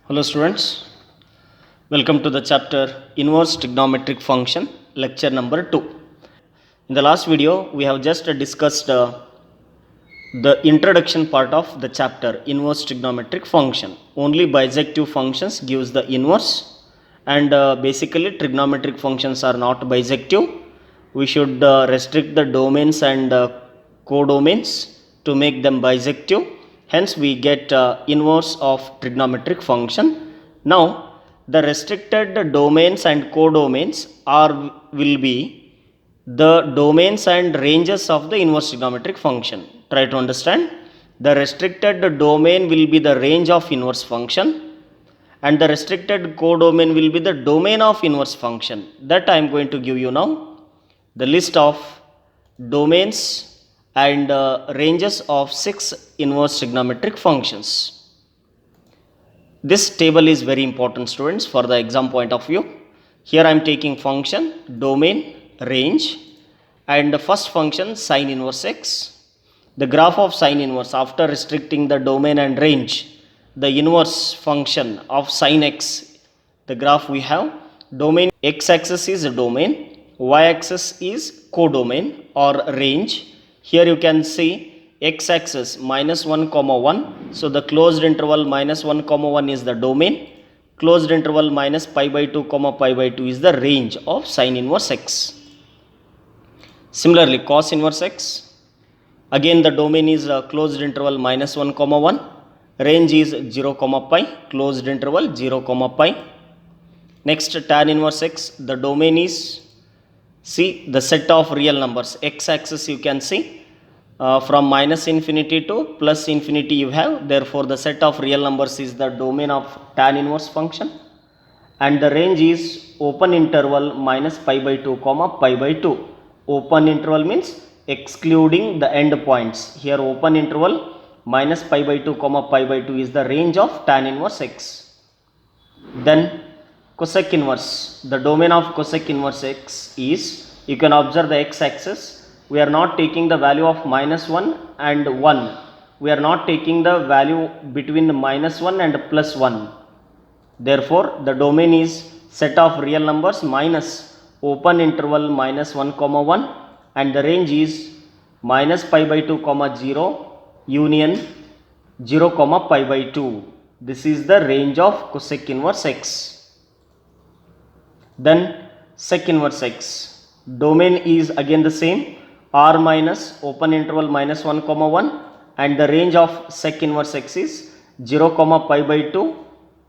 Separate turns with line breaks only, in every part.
Hello students, welcome to the chapter Inverse Trigonometric Function, lecture number 2. In the last video, we have just discussed the introduction part of the chapter Inverse Trigonometric Function. Only bijective functions gives the inverse, and basically trigonometric functions are not bijective. We should restrict the domains and codomains to make them bijective. Hence, we get inverse of trigonometric function. Now, the restricted domains and codomains will be the domains and ranges of the inverse trigonometric function. Try to understand. The restricted domain will be the range of inverse function, and the restricted codomain will be the domain of inverse function. That I am going to give you now. The list of domains and ranges of 6 inverse trigonometric functions. This table is very important, students, for the exam point of view. Here I am taking function, domain, range, and the first function sine inverse x. The graph of sine inverse after restricting the domain and range, the inverse function of sine x, the graph we have, domain x-axis is domain, y-axis is codomain or range. Here you can see x-axis minus 1 comma 1. So the closed interval minus 1 comma 1 is the domain. Closed interval minus pi by 2 comma pi by 2 is the range of sine inverse x. Similarly, cos inverse x, again the domain is closed interval minus 1 comma 1. Range is 0 comma pi, closed interval 0 comma pi. Next, tan inverse x, the domain is, see, the set of real numbers. X-axis you can see from minus infinity to plus infinity you have. Therefore, the set of real numbers is the domain of tan inverse function. And the range is open interval minus pi by 2 comma pi by 2. Open interval means excluding the end points. Here open interval minus pi by 2 comma pi by 2 is the range of tan inverse x. Then cosec inverse, the domain of cosec inverse x is, you can observe the x-axis. We are not taking the value of minus 1 and 1. We are not taking the value between minus 1 and plus 1. Therefore, the domain is set of real numbers minus open interval minus 1 comma 1, and the range is minus pi by 2 comma 0 union 0 comma pi by 2. This is the range of cosec inverse x. Then sec inverse x, domain is again the same, r minus open interval minus 1 comma 1, and the range of sec inverse x is 0 comma pi by 2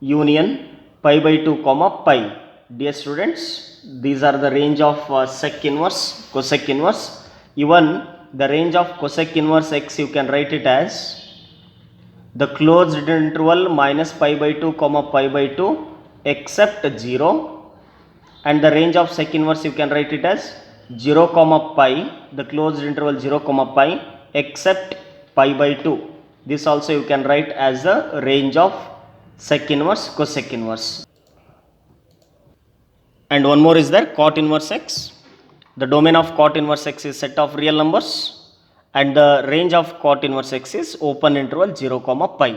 union pi by 2 comma pi. Dear students, these are the range of sec inverse, cosec inverse. Even the range of cosec inverse x, you can write it as the closed interval minus pi by 2 comma pi by 2 except 0, and the range of sec inverse you can write it as 0 comma pi, the closed interval 0 comma pi except pi by 2. This also you can write as the range of sec inverse, cosec inverse. And one more is there, cot inverse x. The domain of cot inverse x is set of real numbers, and the range of cot inverse x is open interval 0 comma pi.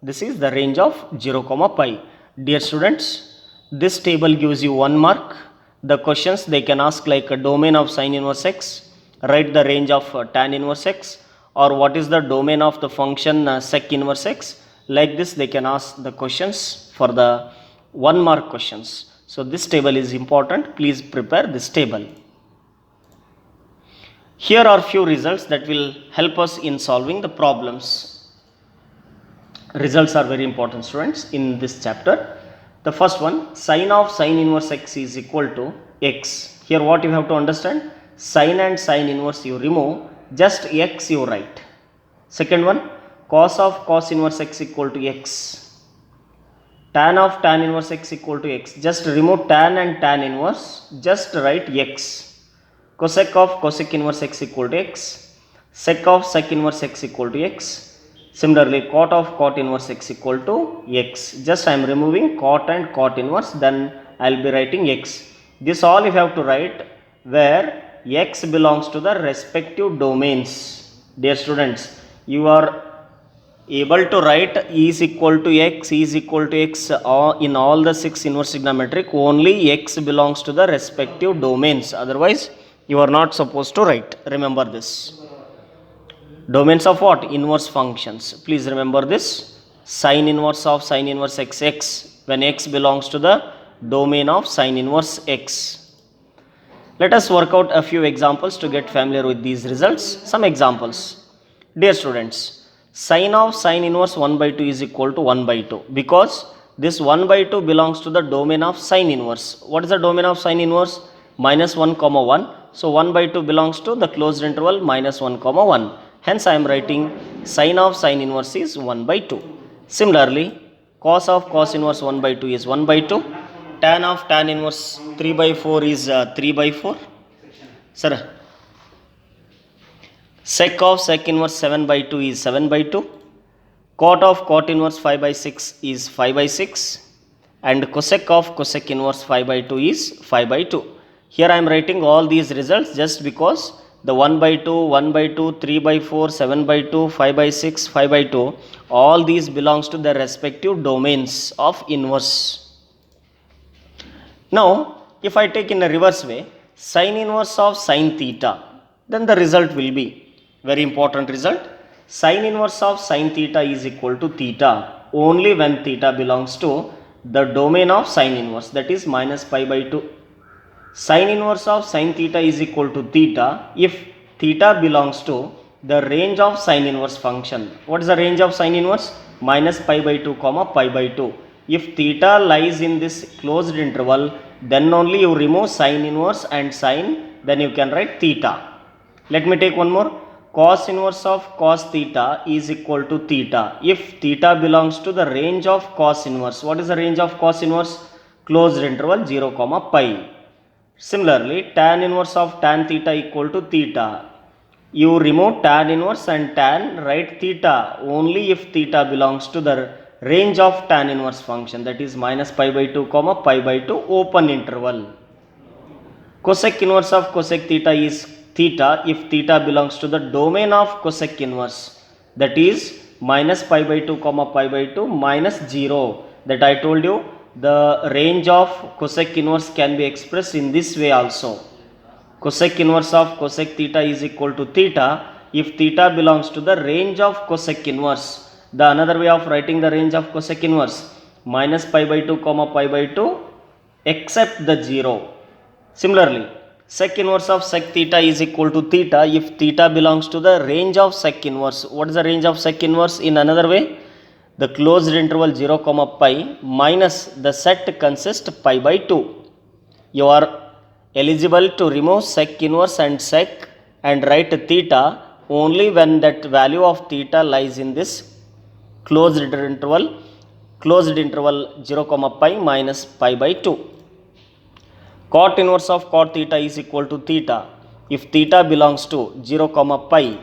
This is the range of 0 comma pi. Dear students, this table gives you 1 mark. The questions they can ask like a domain of sine inverse x, write the range of tan inverse x, or what is the domain of the function sec inverse x. Like this they can ask the questions for the 1 mark questions. So this table is important. Please prepare this table. Here are few results that will help us in solving the problems. Results are very important, students, in this chapter. The first one, sine of sine inverse x is equal to x. Here what you have to understand, sine and sine inverse you remove, just x you write. Second one, cos of cos inverse x equal to x. Tan of tan inverse x equal to x. Just remove tan and tan inverse, just write x. Cosec of cosec inverse x equal to x. Sec of sec inverse x equal to x. Similarly, cot of cot inverse x equal to x. Just I am removing cot and cot inverse, then I will be writing x. This all you have to write where x belongs to the respective domains. Dear students, you are able to write E is equal to x, E is equal to x in all the 6 inverse trigonometric, only x belongs to the respective domains. Otherwise, you are not supposed to write. Remember this. Domains of what? Inverse functions. Please remember this. Sine inverse of sine inverse x when x belongs to the domain of sine inverse x. Let us work out a few examples to get familiar with these results. Some examples. Dear students, sine of sine inverse 1 by 2 is equal to 1 by 2 because this 1 by 2 belongs to the domain of sine inverse. What is the domain of sine inverse? Minus 1 comma 1. So 1 by 2 belongs to the closed interval minus 1 comma 1. Hence I am writing sine of sine inverse is 1 by 2. Similarly, cos of cos inverse 1 by 2 is 1 by 2. Tan of tan inverse 3 by 4 is 3 by 4. Sir, sec of sec inverse 7 by 2 is 7 by 2. Cot of cot inverse 5 by 6 is 5 by 6. And cosec of cosec inverse 5 by 2 is 5 by 2. Here I am writing all these results just because the 1 by 2, 1 by 2, 3 by 4, 7 by 2, 5 by 6, 5 by 2, all these belongs to their respective domains of inverse. Now, if I take in a reverse way, sine inverse of sine theta, then the result will be, very important result, sine inverse of sine theta is equal to theta only when theta belongs to the domain of sine inverse, that is minus pi by 2. Sine inverse of sine theta is equal to theta if theta belongs to the range of sine inverse function. What is the range of sine inverse? Minus pi by 2 comma pi by 2. If theta lies in this closed interval, then only you remove sine inverse and sine, then you can write theta. Let me take one more. Cos inverse of cos theta is equal to theta if theta belongs to the range of cos inverse. What is the range of cos inverse? Closed interval 0 comma pi. Similarly, tan inverse of tan theta equal to theta. You remove tan inverse and tan, write theta only if theta belongs to the range of tan inverse function, that is minus pi by 2 comma pi by 2 open interval. Cosec inverse of cosec theta is theta if theta belongs to the domain of cosec inverse, that is minus pi by 2 comma pi by 2 minus 0. That I told you, the range of cosec inverse can be expressed in this way also. Cosec inverse of cosec theta is equal to theta if theta belongs to the range of cosec inverse. The another way of writing the range of cosec inverse, minus pi by 2 comma pi by 2 except the 0. Similarly, sec inverse of sec theta is equal to theta if theta belongs to the range of sec inverse. What is the range of sec inverse in another way? The closed interval 0 comma pi minus the set consists pi by 2. You are eligible to remove sec inverse and sec and write theta only when that value of theta lies in this closed interval 0 comma pi minus pi by 2. Cot inverse of cot theta is equal to theta if theta belongs to 0 comma pi.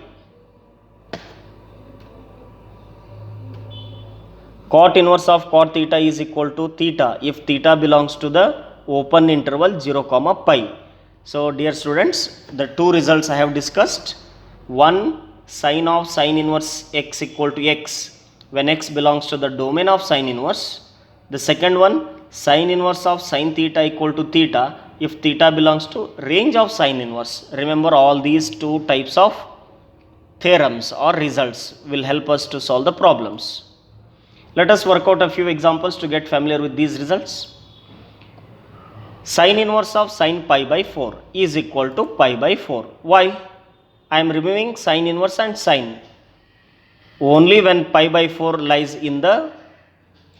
Cot inverse of cot theta is equal to theta if theta belongs to the open interval 0 comma pi. So dear students, the two results I have discussed. One, sine of sine inverse x equal to x when x belongs to the domain of sine inverse. The second one, sine inverse of sine theta equal to theta if theta belongs to range of sine inverse. Remember, all these two types of theorems or results will help us to solve the problems. Let us work out a few examples to get familiar with these results. Sine inverse of sine pi by 4 is equal to pi by 4. Why? I am removing sine inverse and sine only when pi by 4 lies in the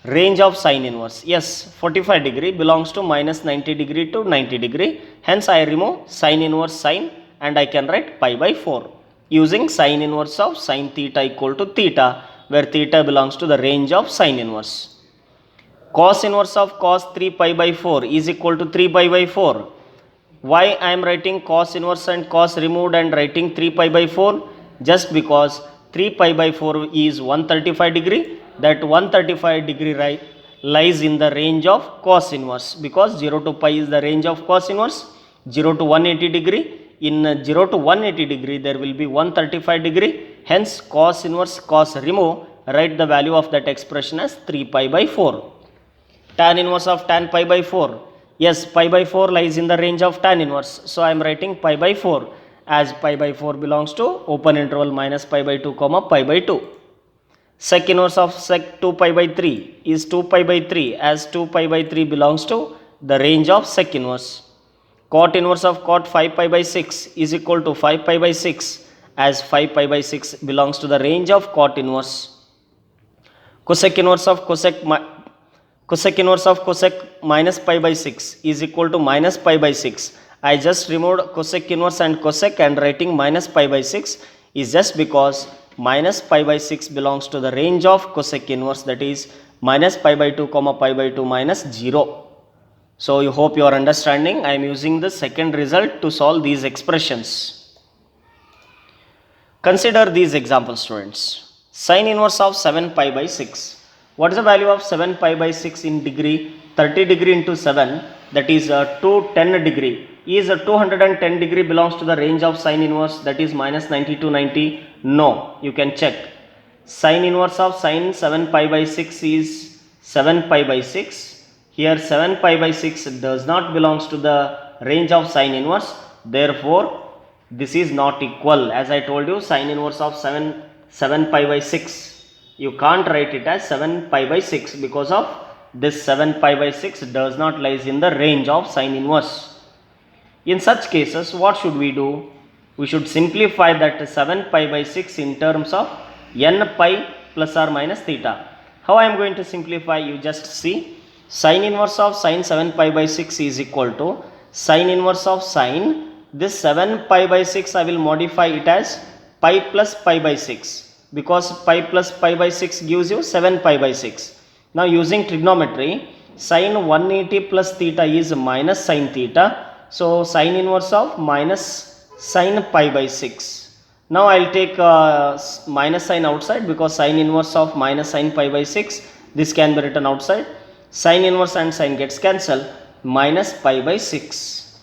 range of sine inverse. Yes, 45 degree belongs to minus 90 degree to 90 degree. Hence I remove sine inverse sine and I can write pi by 4 using sine inverse of sine theta equal to theta, where theta belongs to the range of sine inverse. Cos inverse of cos 3 pi by 4 is equal to 3 pi by 4. Why I am writing cos inverse and cos removed and writing 3 pi by 4? Just because 3 pi by 4 is 135 degree. That 135 degree lies in the range of cos inverse, because 0 to pi is the range of cos inverse. 0 to 180 degree. In 0 to 180 degree there will be 135 degree. Hence cos inverse cos remove write the value of that expression as 3 pi by 4. Tan inverse of tan pi by 4. Yes, pi by 4 lies in the range of tan inverse. So I am writing pi by 4 as pi by 4 belongs to open interval minus pi by 2 comma pi by 2. Sec inverse of sec 2 pi by 3 is 2 pi by 3 as 2 pi by 3 belongs to the range of sec inverse. Cot inverse of cot 5 pi by 6 is equal to 5 pi by 6 as 5 pi by 6 belongs to the range of cot inverse. Cosec inverse of cosec minus pi by 6 is equal to minus pi by 6. I just removed cosec inverse and cosec and writing minus pi by 6 is just because minus pi by 6 belongs to the range of cosec inverse, that is minus pi by 2 comma pi by 2 minus 0. So you hope you are understanding. I am using the second result to solve these expressions. Consider these examples, students. Sin inverse of 7 pi by 6. What is the value of 7 pi by 6 in degree? 30 degree into 7, that is 210 degree. Is 210 degree belongs to the range of sin inverse, that is minus 90 to 90? No, you can check. Sin inverse of sin 7 pi by 6 is 7 pi by 6. Here 7 pi by 6 does not belongs to the range of sin inverse. Therefore, this is not equal. As I told you, sin inverse of 7 pi by 6. You can't write it as 7 pi by 6 because of this 7 pi by 6 does not lies in the range of sin inverse. In such cases, what should we do? We should simplify that 7 pi by 6 in terms of n pi plus or minus theta. How I am going to simplify? You just see. Sin inverse of sin 7 pi by 6 is equal to sin inverse of sin. This 7 pi by 6 I will modify it as pi plus pi by 6, because pi plus pi by 6 gives you 7 pi by 6. Now using trigonometry, sin 180 plus theta is minus sin theta. So sin inverse of minus sin pi by 6. Now I will take minus sign outside, because sin inverse of minus sin pi by 6, this can be written outside. Sin inverse and sin gets cancelled, minus pi by 6.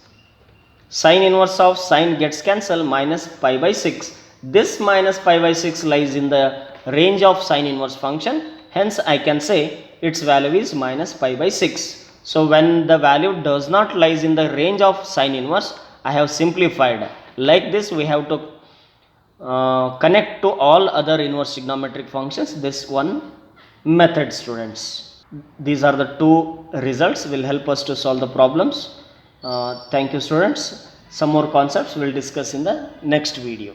Sin inverse of sin gets cancelled, minus pi by 6. This minus pi by 6 lies in the range of sin inverse function. Hence I can say its value is minus pi by 6. So when the value does not lies in the range of sin inverse, I have simplified. Like this we have to connect to all other inverse trigonometric functions this one method, students. These are the two results will help us to solve the problems. Thank you, students. Some more concepts we will discuss in the next video.